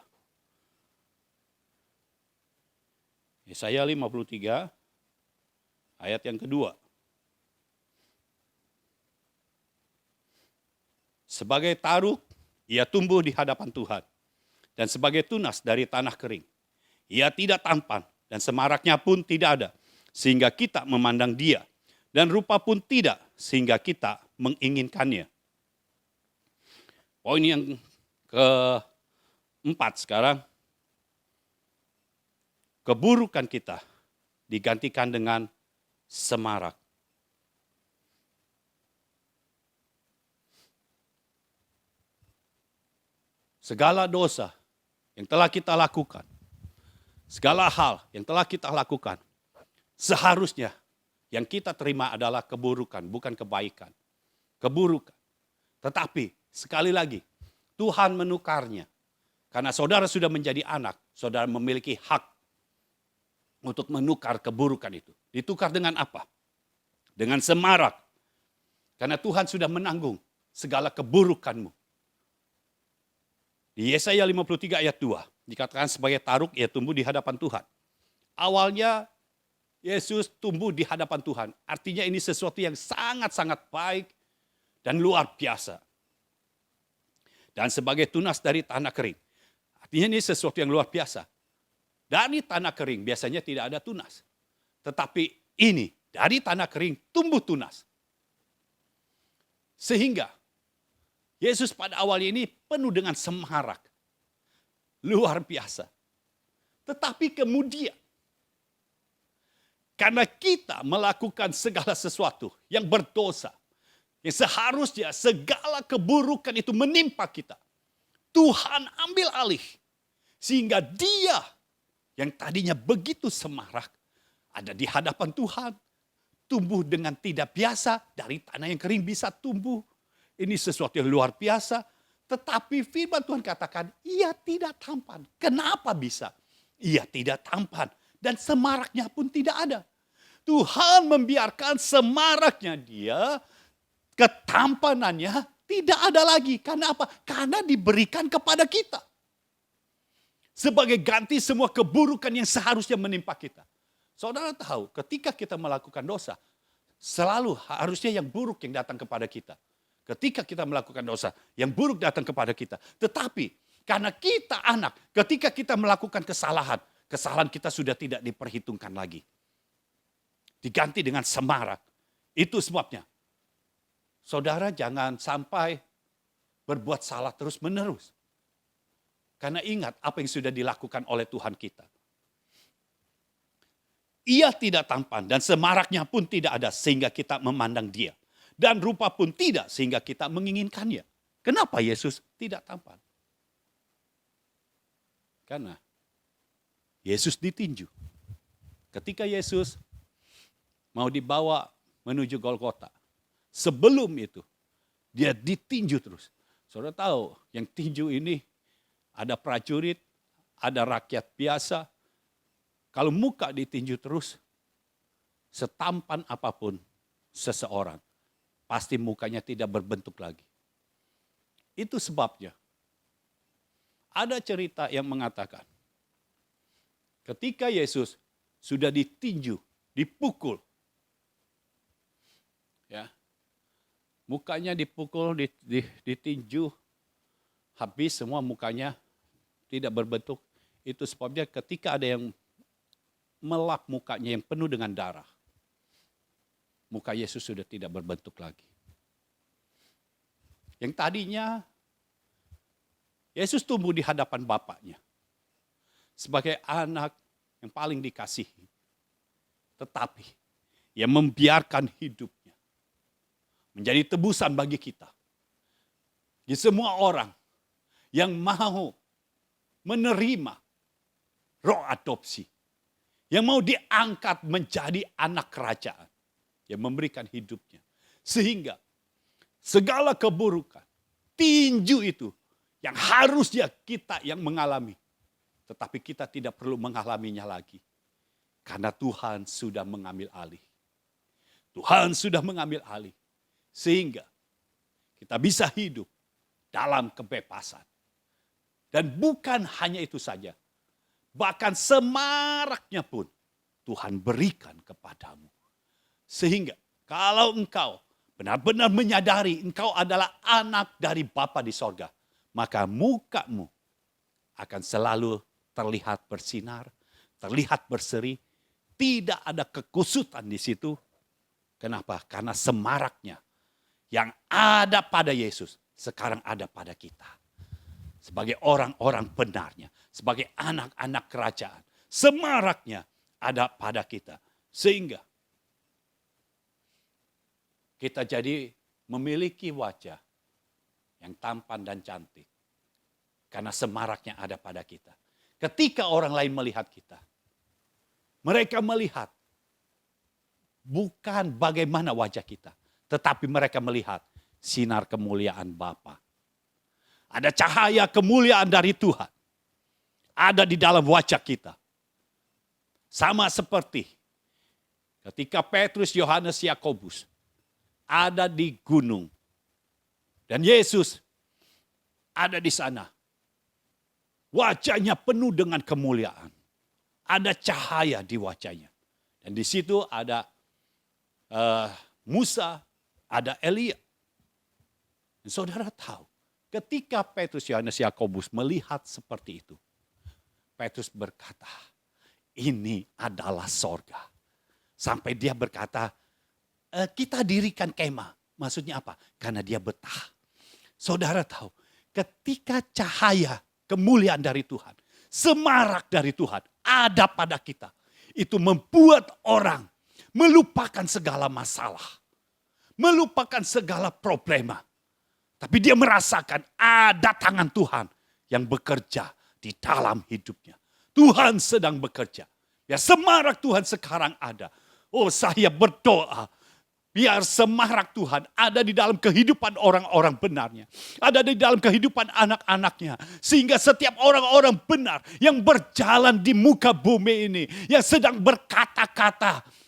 Yesaya 53 ayat yang kedua. Sebagai taruk, ia tumbuh di hadapan Tuhan. Dan sebagai tunas dari tanah kering. Ia tidak tampan dan semaraknya pun tidak ada. Sehingga kita memandang dia. Dan rupa pun tidak sehingga kita menginginkannya. Poin yang keempat sekarang. Keburukan kita digantikan dengan semarak. Segala dosa yang telah kita lakukan, segala hal yang telah kita lakukan, seharusnya yang kita terima adalah keburukan, bukan kebaikan. Keburukan. Tetapi sekali lagi, Tuhan menukarnya. Karena saudara sudah menjadi anak, saudara memiliki hak untuk menukar keburukan itu. Ditukar dengan apa? Dengan semarak. Karena Tuhan sudah menanggung segala keburukanmu. Di Yesaya 53 ayat 2, dikatakan sebagai taruk ia tumbuh di hadapan Tuhan. Awalnya Yesus tumbuh di hadapan Tuhan. Artinya ini sesuatu yang sangat-sangat baik dan luar biasa. Dan sebagai tunas dari tanah kering. Artinya ini sesuatu yang luar biasa. Dari tanah kering biasanya tidak ada tunas. Tetapi ini dari tanah kering tumbuh tunas. Sehingga Yesus pada awal ini penuh dengan semarak. Luar biasa. Tetapi kemudian, karena kita melakukan segala sesuatu yang berdosa, Yang seharusnya segala keburukan itu menimpa kita. Tuhan ambil alih. Sehingga dia yang tadinya begitu semarak ada di hadapan Tuhan. Tumbuh dengan tidak biasa, dari tanah yang kering bisa tumbuh. Ini sesuatu yang luar biasa. Tetapi firman Tuhan katakan, ia tidak tampan. Kenapa bisa? Ia tidak tampan. Dan semaraknya pun tidak ada. Tuhan membiarkan semaraknya dia, ketampanannya tidak ada lagi. Karena apa? Karena diberikan kepada kita. Sebagai ganti semua keburukan yang seharusnya menimpa kita. Saudara tahu, ketika kita melakukan dosa, selalu harusnya yang buruk yang datang kepada kita. Ketika kita melakukan dosa, yang buruk datang kepada kita. Tetapi karena kita anak, ketika kita melakukan kesalahan, kesalahan kita sudah tidak diperhitungkan lagi. Diganti dengan semarak. Itu sebabnya. Saudara jangan sampai berbuat salah terus-menerus. Karena ingat apa yang sudah dilakukan oleh Tuhan kita. Ia tidak tampan dan semaraknya pun tidak ada sehingga kita memandang dia. Dan rupa pun tidak sehingga kita menginginkannya. Kenapa Yesus tidak tampan? Karena Yesus ditinju. Ketika Yesus mau dibawa menuju Golgota. Sebelum itu, dia ditinju terus. Saudara tahu, yang tinju ini ada prajurit, ada rakyat biasa. Kalau muka ditinju terus, setampan apapun seseorang, pasti mukanya tidak berbentuk lagi. Itu sebabnya. Ada cerita yang mengatakan, ketika Yesus sudah ditinju, dipukul, ya, mukanya dipukul, ditinju, habis semua mukanya tidak berbentuk. Itu sebabnya ketika ada yang melap mukanya yang penuh dengan darah, muka Yesus sudah tidak berbentuk lagi. Yang tadinya Yesus tumbuh di hadapan Bapaknya sebagai anak yang paling dikasihi. Tetapi ia membiarkan hidupnya menjadi tebusan bagi kita. Di semua orang yang mau menerima roh adopsi. Yang mau diangkat menjadi anak kerajaan. Yang memberikan hidupnya. Sehingga segala keburukan, tinju itu yang harusnya kita yang mengalami. Tetapi kita tidak perlu mengalaminya lagi. Karena Tuhan sudah mengambil alih. Tuhan sudah mengambil alih. Sehingga kita bisa hidup dalam kebebasan. Dan bukan hanya itu saja. Bahkan semaraknya pun Tuhan berikan kepadamu. Sehingga kalau engkau benar-benar menyadari engkau adalah anak dari Bapa di sorga. Maka mukamu akan selalu terlihat bersinar, terlihat berseri. Tidak ada kekusutan di situ. Kenapa? Karena semaraknya yang ada pada Yesus sekarang ada pada kita. Sebagai orang-orang benarnya, sebagai anak-anak kerajaan. Semaraknya ada pada kita. Sehingga kita jadi memiliki wajah yang tampan dan cantik. Karena semaraknya ada pada kita. Ketika orang lain melihat kita, mereka melihat bukan bagaimana wajah kita, tetapi mereka melihat sinar kemuliaan Bapa. Ada cahaya kemuliaan dari Tuhan. Ada di dalam wajah kita. Sama seperti ketika Petrus, Yohanes, Yakobus ada di gunung. Dan Yesus ada di sana. Wajahnya penuh dengan kemuliaan. Ada cahaya di wajahnya. Dan di situ ada Musa, ada Elia. Dan saudara tahu, ketika Petrus, Yohanes, Yakobus melihat seperti itu, Petrus berkata, ini adalah sorga. Sampai dia berkata, kita dirikan kemah. Maksudnya apa? Karena dia betah. Saudara tahu, ketika cahaya kemuliaan dari Tuhan, semarak dari Tuhan ada pada kita. Itu membuat orang melupakan segala masalah. melupakan segala problema. Tapi dia merasakan ada tangan Tuhan yang bekerja di dalam hidupnya. Tuhan sedang bekerja. Ya, semarak Tuhan sekarang ada. Oh, saya berdoa biar semarak Tuhan ada di dalam kehidupan orang-orang benarnya. Ada di dalam kehidupan anak-anaknya. Sehingga setiap orang-orang benar yang berjalan di muka bumi ini. Yang sedang berkata-kata.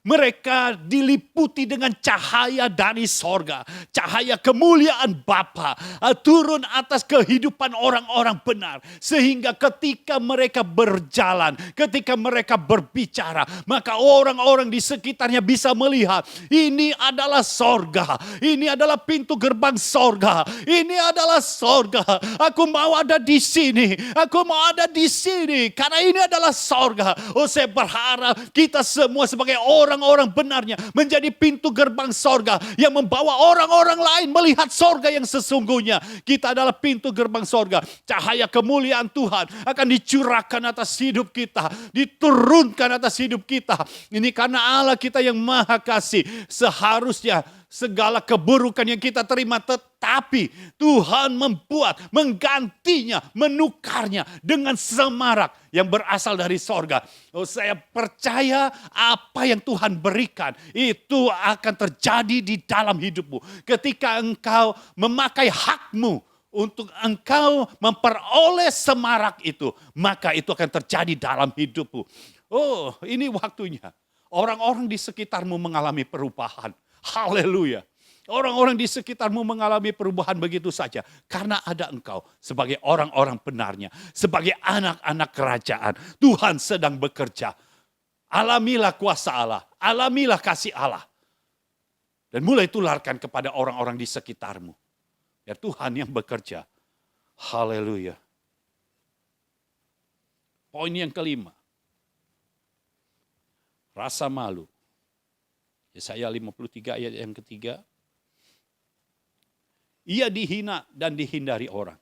Mereka diliputi dengan cahaya dari sorga. Cahaya kemuliaan Bapa turun atas kehidupan orang-orang benar. Sehingga ketika mereka berjalan, ketika mereka berbicara, maka orang-orang di sekitarnya bisa melihat. Ini adalah sorga. Ini adalah pintu gerbang sorga. Ini adalah sorga. Aku mau ada di sini. Aku mau ada di sini. Karena ini adalah sorga. Oh, saya berharap kita semua sebagai orang benarnya menjadi pintu gerbang sorga yang membawa orang-orang lain melihat sorga yang sesungguhnya. Kita adalah pintu gerbang sorga. Cahaya kemuliaan Tuhan akan dicurahkan atas hidup kita, diturunkan atas hidup kita. Ini karena Allah kita yang maha kasih. Seharusnya segala keburukan yang kita terima, tetapi Tuhan membuat, menggantinya, menukarnya dengan semarak yang berasal dari sorga. Oh, saya percaya apa yang Tuhan berikan itu akan terjadi di dalam hidupmu. Ketika engkau memakai hakmu untuk engkau memperoleh semarak itu, maka itu akan terjadi dalam hidupmu. Oh, ini waktunya. Orang-orang di sekitarmu mengalami perubahan. Haleluya. Orang-orang di sekitarmu mengalami perubahan begitu saja. Karena ada engkau sebagai orang-orang benarnya. Sebagai anak-anak kerajaan. Tuhan sedang bekerja. Alamilah kuasa Allah. Alamilah kasih Allah. Dan mulai tularkan kepada orang-orang di sekitarmu. Ya, Tuhan yang bekerja. Haleluya. Poin yang kelima. Rasa malu. Yesaya 53 ayat yang ketiga. Ia dihina dan dihindari orang.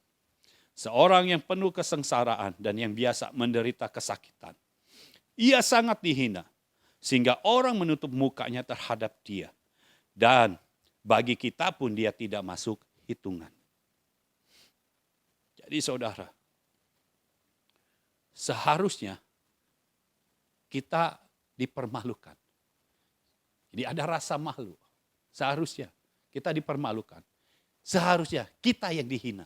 Seorang yang penuh kesengsaraan dan yang biasa menderita kesakitan. Ia sangat dihina. Sehingga orang menutup mukanya terhadap dia. Dan bagi kita pun dia tidak masuk hitungan. Jadi saudara. Seharusnya kita dipermalukan. Jadi ada rasa malu. Seharusnya kita dipermalukan. Seharusnya kita yang dihina.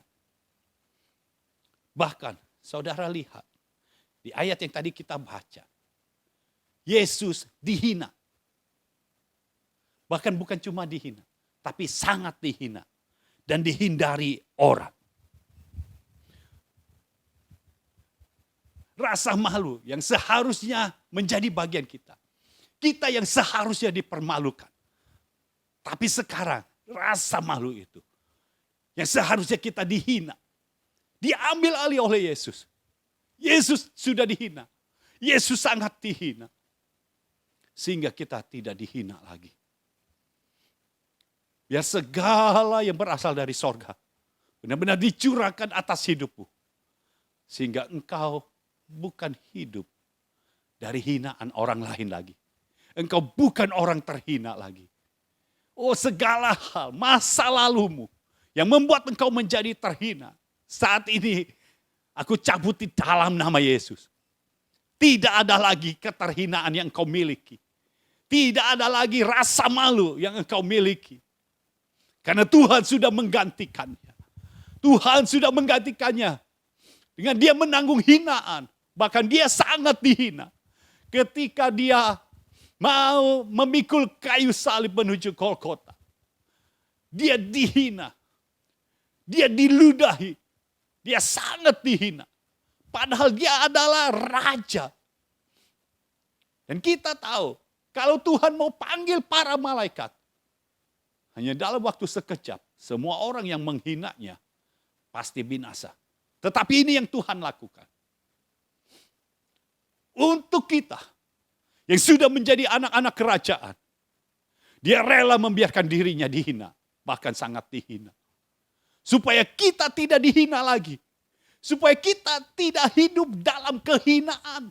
Bahkan saudara lihat. Di ayat yang tadi kita baca. Yesus dihina. Bahkan bukan cuma dihina. Tapi sangat dihina. Dan dihindari orang. Rasa malu yang seharusnya menjadi bagian kita. Kita yang seharusnya dipermalukan. Tapi sekarang rasa malu itu. Yang seharusnya kita dihina. Diambil alih oleh Yesus. Yesus sudah dihina. Yesus sangat dihina. Sehingga kita tidak dihina lagi. Biar segala yang berasal dari sorga. Benar-benar dicurahkan atas hidupmu. Sehingga engkau bukan hidup dari hinaan orang lain lagi. Engkau bukan orang terhina lagi. Oh, segala hal, masa lalumu yang membuat engkau menjadi terhina. Saat ini aku cabut di dalam nama Yesus. Tidak ada lagi keterhinaan yang engkau miliki. Tidak ada lagi rasa malu yang engkau miliki. Karena Tuhan sudah menggantikannya. Tuhan sudah menggantikannya. Dengan dia menanggung hinaan. Bahkan dia sangat dihina. Ketika dia mau memikul kayu salib menuju Golgota. Dia dihina. Dia diludahi. Dia sangat dihina. Padahal dia adalah raja. Dan kita tahu. Kalau Tuhan mau panggil para malaikat. Hanya dalam waktu sekejap. Semua orang yang menghinanya. Pasti binasa. Tetapi ini yang Tuhan lakukan. Untuk kita. Yang sudah menjadi anak-anak kerajaan. Dia rela membiarkan dirinya dihina. Bahkan sangat dihina. Supaya kita tidak dihina lagi. Supaya kita tidak hidup dalam kehinaan.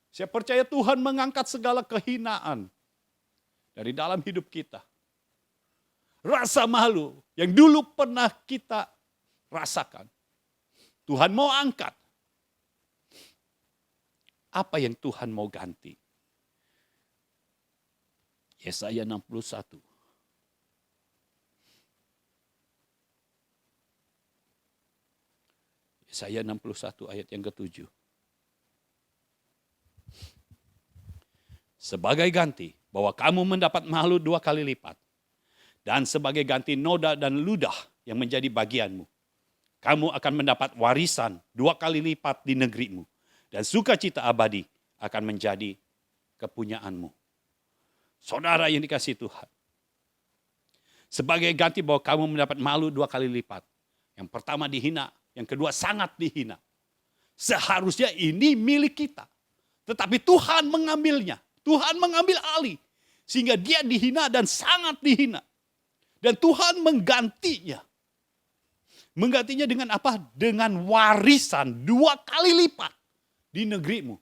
Saya percaya Tuhan mengangkat segala kehinaan. dari dalam hidup kita. Rasa malu yang dulu pernah kita rasakan, Tuhan mau angkat. Apa yang Tuhan mau ganti? Yesaya 61. Yesaya 61 ayat yang ke-7. Sebagai ganti bahwa kamu mendapat malu 2 kali lipat. Dan sebagai ganti noda dan ludah yang menjadi bagianmu. Kamu akan mendapat warisan 2 kali lipat di negerimu. Dan sukacita abadi akan menjadi kepunyaanmu. Saudara yang dikasihi Tuhan. Sebagai ganti bahwa kamu mendapat malu 2 kali lipat. Yang pertama dihina, yang kedua sangat dihina. Seharusnya ini milik kita. Tetapi Tuhan mengambilnya. Tuhan mengambil alih. Sehingga dia dihina dan sangat dihina. Dan Tuhan menggantinya. Menggantinya dengan apa? Dengan warisan 2 kali lipat di negerimu.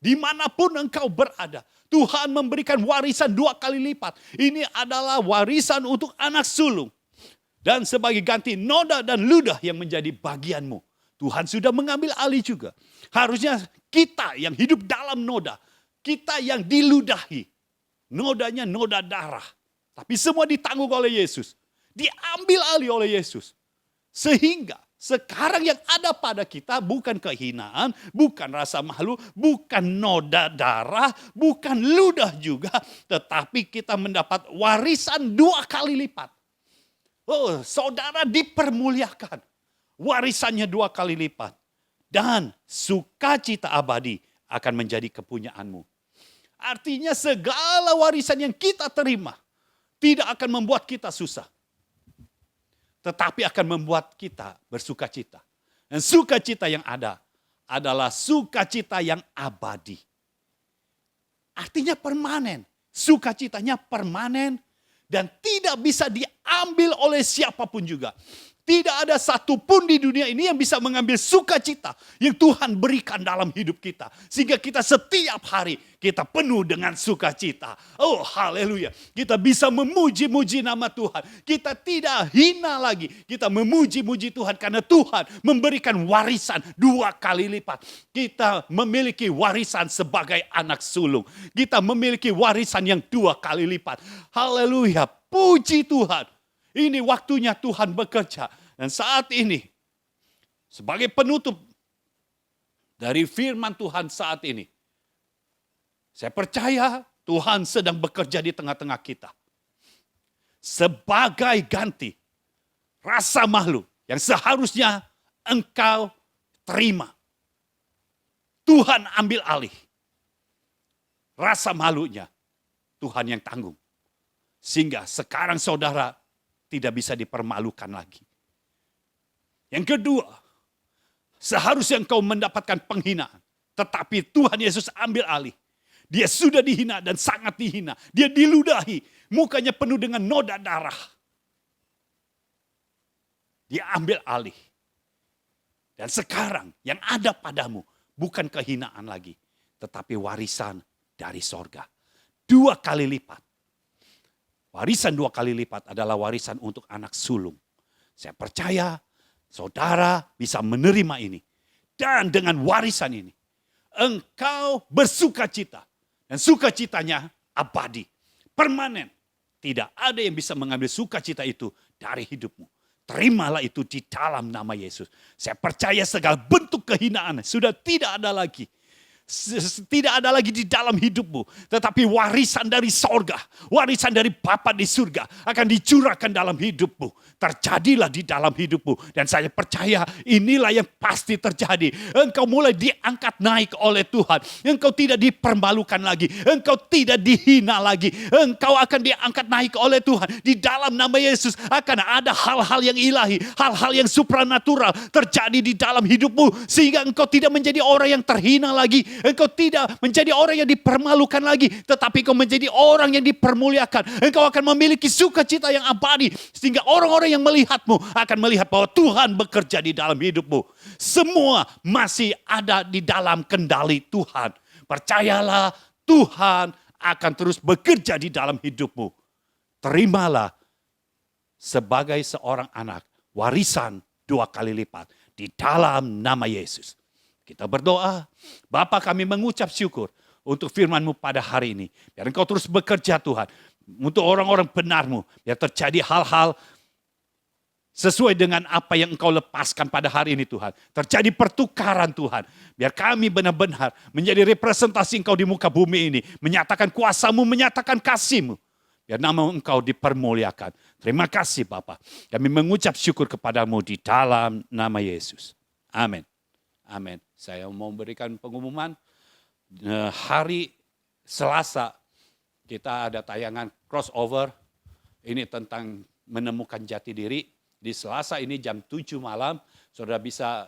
Dimanapun engkau berada. Tuhan memberikan warisan 2 kali lipat. Ini adalah warisan untuk anak sulung. Dan sebagai ganti noda dan ludah yang menjadi bagianmu. Tuhan sudah mengambil alih juga. Harusnya kita yang hidup dalam noda. Kita yang diludahi. Nodanya noda darah. Tapi semua ditanggung oleh Yesus. Diambil alih oleh Yesus. Sehingga sekarang yang ada pada kita bukan kehinaan, bukan rasa malu, bukan noda darah, bukan ludah juga. Tetapi kita mendapat warisan 2 kali lipat. Oh, saudara dipermuliakan. Warisannya 2 kali lipat. Dan sukacita abadi akan menjadi kepunyaanmu. Artinya segala warisan yang kita terima tidak akan membuat kita susah. Tetapi akan membuat kita bersukacita. Dan sukacita yang ada adalah sukacita yang abadi. Artinya permanen. Sukacitanya permanen dan tidak bisa diambil oleh siapapun juga. Tidak ada satupun di dunia ini yang bisa mengambil sukacita yang Tuhan berikan dalam hidup kita. Sehingga kita setiap hari kita penuh dengan sukacita. Oh haleluya. Kita bisa memuji-muji nama Tuhan. Kita tidak hina lagi. Kita memuji-muji Tuhan karena Tuhan memberikan warisan 2 kali lipat. Kita memiliki warisan sebagai anak sulung. Kita memiliki warisan yang 2 kali lipat. Haleluya. Puji Tuhan. Ini waktunya Tuhan bekerja. Dan saat ini, sebagai penutup dari firman Tuhan saat ini, saya percaya Tuhan sedang bekerja di tengah-tengah kita. Sebagai ganti rasa malu yang seharusnya engkau terima. Tuhan ambil alih. Rasa malunya Tuhan yang tanggung. Sehingga sekarang saudara tidak bisa dipermalukan lagi. Yang kedua, seharusnya engkau mendapatkan penghinaan. Tetapi Tuhan Yesus ambil alih. Dia sudah dihina dan sangat dihina. Dia diludahi. Mukanya penuh dengan noda darah. Dia ambil alih. Dan sekarang yang ada padamu bukan kehinaan lagi. Tetapi warisan dari sorga. 2 kali lipat. Warisan 2 kali lipat adalah warisan untuk anak sulung. Saya percaya saudara bisa menerima ini. Dan dengan warisan ini, engkau bersukacita. Dan sukacitanya abadi, permanen. Tidak ada yang bisa mengambil sukacita itu dari hidupmu. Terimalah itu di dalam nama Yesus. Saya percaya segala bentuk kehinaan sudah tidak ada lagi. Tidak ada lagi di dalam hidupmu. Tetapi warisan dari sorga, warisan dari Bapa di surga akan dicurahkan dalam hidupmu. Terjadilah di dalam hidupmu. Dan saya percaya inilah yang pasti terjadi. Engkau mulai diangkat naik oleh Tuhan. Engkau tidak dipermalukan lagi. Engkau tidak dihina lagi. Engkau akan diangkat naik oleh Tuhan. Di dalam nama Yesus akan ada hal-hal yang ilahi, hal-hal yang supranatural terjadi di dalam hidupmu. Sehingga engkau tidak menjadi orang yang terhina lagi. Engkau tidak menjadi orang yang dipermalukan lagi. Tetapi engkau menjadi orang yang dipermuliakan. Engkau akan memiliki sukacita yang abadi. Sehingga orang-orang yang melihatmu akan melihat bahwa Tuhan bekerja di dalam hidupmu. Semua masih ada di dalam kendali Tuhan. Percayalah Tuhan akan terus bekerja di dalam hidupmu. Terimalah sebagai seorang anak warisan 2 kali lipat di dalam nama Yesus. Kita berdoa, Bapa, kami mengucap syukur untuk firman-Mu pada hari ini. Biar Engkau terus bekerja Tuhan, untuk orang-orang benar-Mu. Biar terjadi hal-hal sesuai dengan apa yang Engkau lepaskan pada hari ini Tuhan. Terjadi pertukaran Tuhan. Biar kami benar-benar menjadi representasi Engkau di muka bumi ini. Menyatakan kuasa-Mu, menyatakan kasih-Mu. Biar nama Engkau dipermuliakan. Terima kasih Bapa. Kami mengucap syukur kepadamu di dalam nama Yesus. Amin. Amin. Saya mau berikan pengumuman. Hari Selasa kita ada tayangan crossover. Ini tentang menemukan jati diri. Di Selasa ini jam 7 malam. Saudara bisa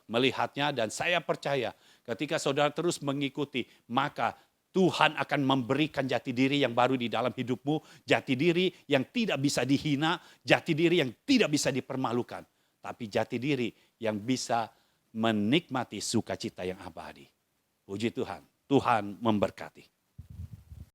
melihatnya. Dan saya percaya ketika saudara terus mengikuti, maka Tuhan akan memberikan jati diri yang baru di dalam hidupmu. Jati diri yang tidak bisa dihina. Jati diri yang tidak bisa dipermalukan. Tapi jati diri yang bisa menikmati sukacita yang abadi. Puji Tuhan. Tuhan memberkati.